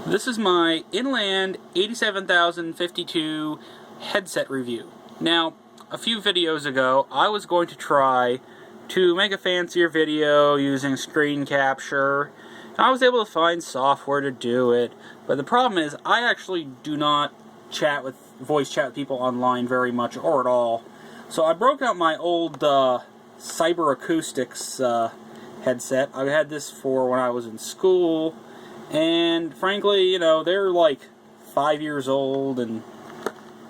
This is my Inland 87052 headset review. Now, a few videos ago, I was going to try to make a fancier video using screen capture. I was able to find software to do it, but the problem is I actually do not voice chat with people online very much or at all. So I broke out my old Cyber Acoustics headset. I had this for when I was in school. And frankly, you know, they're like 5 years old and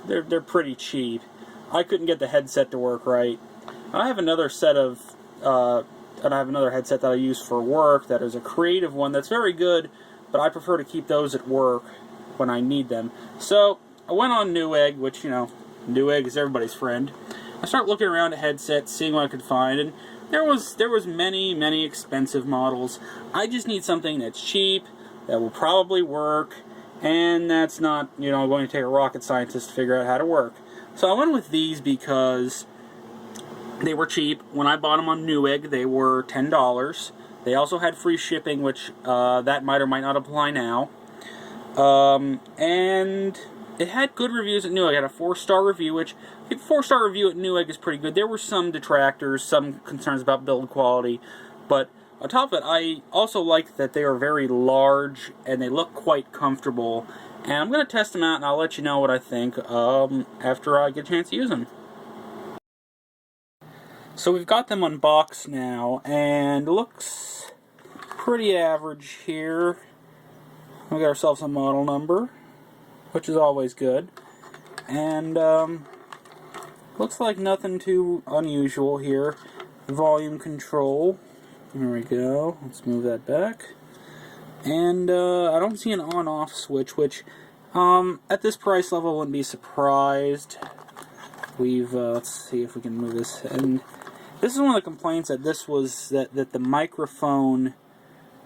they're pretty cheap. I couldn't get the headset to work right. I have another set of and I have another headset that I use for work that is a Creative one that's very good, but I prefer to keep those at work when I need them. So I went on Newegg, which, you know, Newegg is everybody's friend. I started looking around at headsets, seeing what I could find, and there was many expensive models. I just need something that's cheap, that will probably work, and that's not, you know, going to take a rocket scientist to figure out how to work. So I went with these because they were cheap. When I bought them on Newegg, they were $10. They also had free shipping, which that might or might not apply now. And it had good reviews at Newegg. It had a 4-star review, which a 4-star review at Newegg is pretty good. There were some detractors, some concerns about build quality, but on top of it, I also like that they are very large and they look quite comfortable. And I'm going to test them out and I'll let you know what I think after I get a chance to use them. So we've got them unboxed now, and it looks pretty average here. We got ourselves a model number, which is always good. And looks like nothing too unusual here. Volume control. There we go. Let's move that back. And I don't see an on-off switch, which at this price level I wouldn't be surprised. Let's see if we can move this. And this is one of the complaints that that the microphone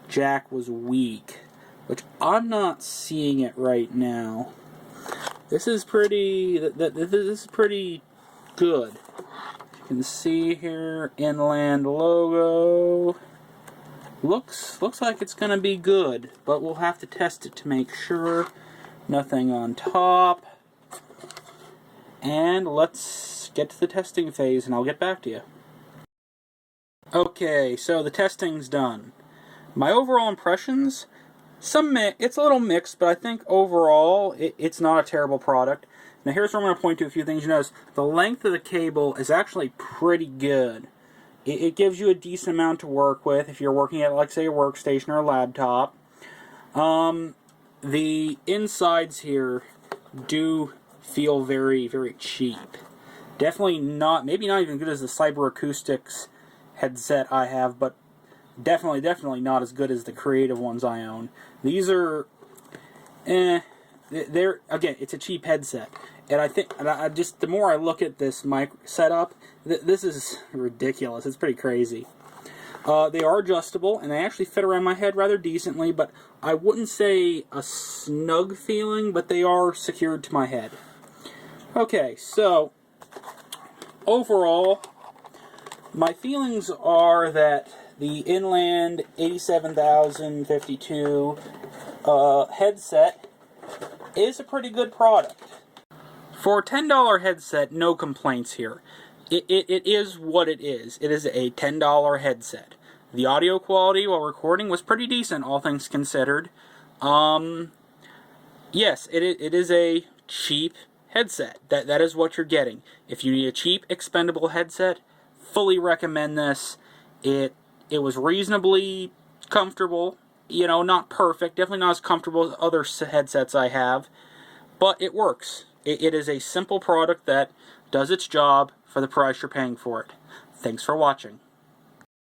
jack was weak, which I'm not seeing it right now. This is pretty. This is pretty good. You can see here, Inland logo. Looks like it's gonna be good, but we'll have to test it to make sure. Nothing on top. And let's get to the testing phase, and I'll get back to you. Okay, so the testing's done. My overall impressions, it's a little mixed, but I think overall it's not a terrible product. Now here's where I'm going to point to a few things. You notice the length of the cable is actually pretty good. It gives you a decent amount to work with if you're working at, like, say, a workstation or a laptop. The insides here do feel very cheap. Definitely not, maybe not even good as the Cyber Acoustics headset I have, but definitely not as good as the Creative ones I own. These are, they're, again, it's a cheap headset. And I think, the more I look at this mic setup, this is ridiculous. It's pretty crazy. They are adjustable, and they actually fit around my head rather decently, but I wouldn't say a snug feeling, but they are secured to my head. Okay, so overall, my feelings are that the Inland 87052 headset is a pretty good product. For a $10 headset, no complaints here. It is what it is. It is a $10 headset. The audio quality while recording was pretty decent, all things considered. Yes, it is a cheap headset. That is what you're getting. If you need a cheap, expendable headset, fully recommend this. It was reasonably comfortable. You know, not perfect. Definitely not as comfortable as other headsets I have. But it works. It is a simple product that does its job for the price you're paying for it. Thanks for watching.